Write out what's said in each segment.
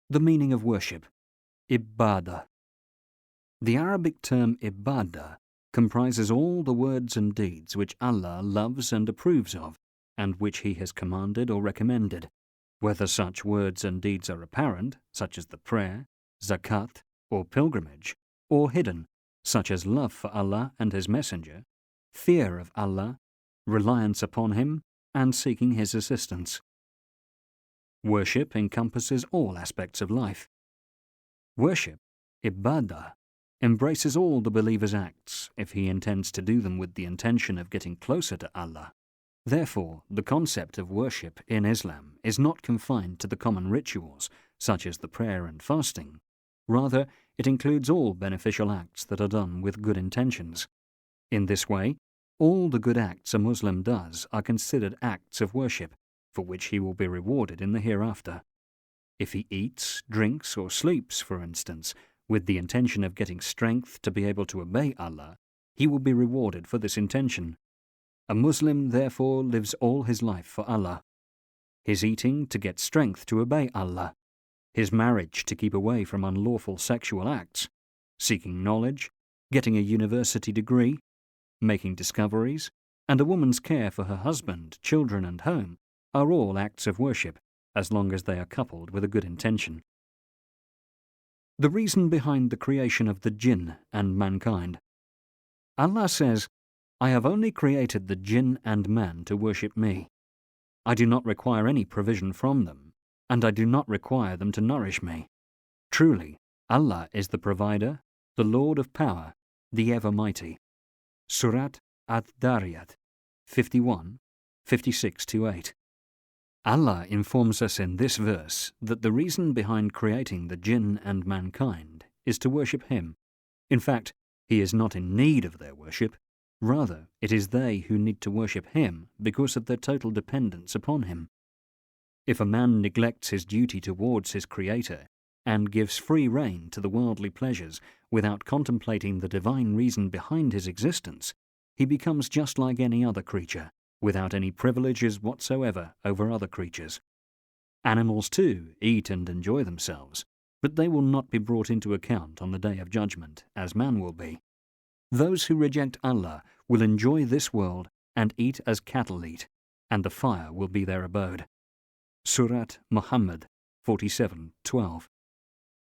The meaning of worship. Ibadah. The Arabic term ibadah comprises all the words and deeds which Allah loves and approves of, and which He has commanded or recommended, whether such words and deeds are apparent, such as the prayer, zakat, or pilgrimage, or hidden, such as love for Allah and His Messenger, fear of Allah, reliance upon Him, and seeking His assistance. Worship encompasses all aspects of life. Worship, ibadah, embraces all the believer's acts if he intends to do them with the intention of getting closer to Allah. Therefore, the concept of worship in Islam is not confined to the common rituals, such as the prayer and fasting. Rather, it includes all beneficial acts that are done with good intentions. In this way, all the good acts a Muslim does are considered acts of worship, for which he will be rewarded in the hereafter. If he eats, drinks, or sleeps, for instance, with the intention of getting strength to be able to obey Allah, he will be rewarded for this intention. A Muslim therefore lives all his life for Allah. His eating to get strength to obey Allah, his marriage to keep away from unlawful sexual acts, seeking knowledge, getting a university degree, making discoveries, and a woman's care for her husband, children, and home are all acts of worship, as long as they are coupled with a good intention. The reason behind the creation of the jinn and mankind. Allah says, "I have only created the jinn and man to worship me. I do not require any provision from them, and I do not require them to nourish me. Truly, Allah is the provider, the Lord of power, the ever-mighty." Surat Ad-Dariyat 51, 56-8. Allah informs us in this verse that the reason behind creating the jinn and mankind is to worship Him. In fact, He is not in need of their worship. Rather, it is they who need to worship Him because of their total dependence upon Him. If a man neglects his duty towards his Creator and gives free rein to the worldly pleasures without contemplating the divine reason behind his existence, he becomes just like any other creature, without any privileges whatsoever over other creatures. Animals too eat and enjoy themselves, but they will not be brought into account on the Day of Judgment, as man will be. Those who reject Allah will enjoy this world and eat as cattle eat, and the fire will be their abode. Surat Muhammad 47:12.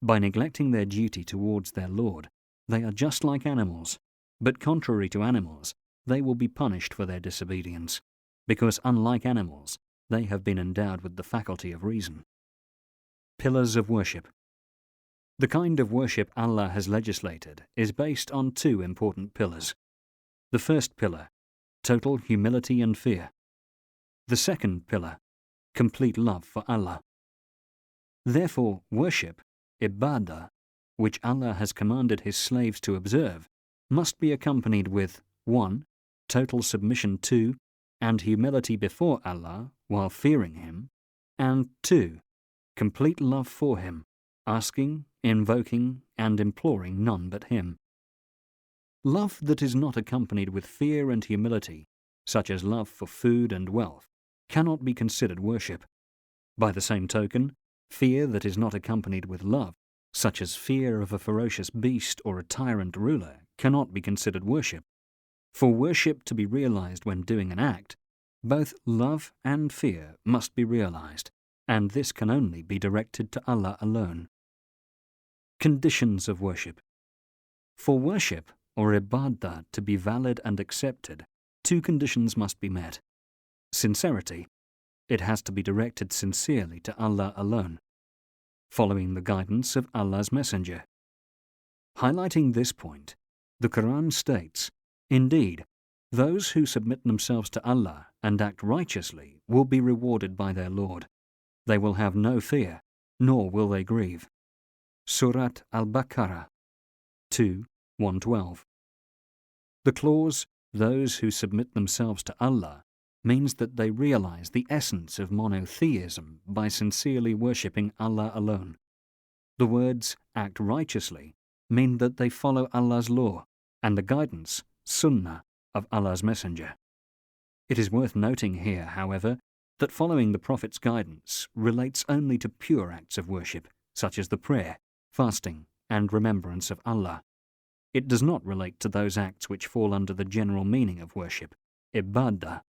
By neglecting their duty towards their Lord, they are just like animals, but contrary to animals, they will be punished for their disobedience, because unlike animals, they have been endowed with the faculty of reason. Pillars of worship. The kind of worship Allah has legislated is based on two important pillars. The first pillar, total humility and fear. The second pillar, complete love for Allah. Therefore, worship, ibadah, which Allah has commanded His slaves to observe, must be accompanied with 1. Total submission to and humility before Allah while fearing Him, and 2. Complete love for Him, asking, invoking, and imploring none but Him. Love that is not accompanied with fear and humility, such as love for food and wealth, cannot be considered worship. By the same token, fear that is not accompanied with love, such as fear of a ferocious beast or a tyrant ruler, cannot be considered worship. For worship to be realized when doing an act, both love and fear must be realized, and this can only be directed to Allah alone. Conditions of worship. For worship, or ibadah, to be valid and accepted, two conditions must be met. Sincerity. It has to be directed sincerely to Allah alone, following the guidance of Allah's Messenger. Highlighting this point, the Quran states, "Indeed, those who submit themselves to Allah and act righteously will be rewarded by their Lord. They will have no fear, nor will they grieve." Surat Al-Baqarah 2:112. The clause, "those who submit themselves to Allah," means that they realize the essence of monotheism by sincerely worshipping Allah alone. The words, "act righteously," mean that they follow Allah's law and the guidance, sunnah, of Allah's Messenger. It is worth noting here, however, that following the Prophet's guidance relates only to pure acts of worship, such as the prayer, fasting, and remembrance of Allah. It does not relate to those acts which fall under the general meaning of worship, ibadah,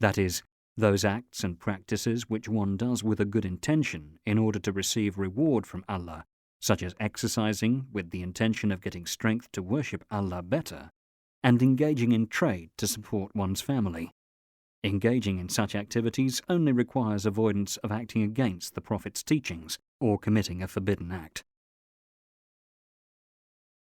that is, those acts and practices which one does with a good intention in order to receive reward from Allah, such as exercising with the intention of getting strength to worship Allah better, and engaging in trade to support one's family. Engaging in such activities only requires avoidance of acting against the Prophet's teachings or committing a forbidden act.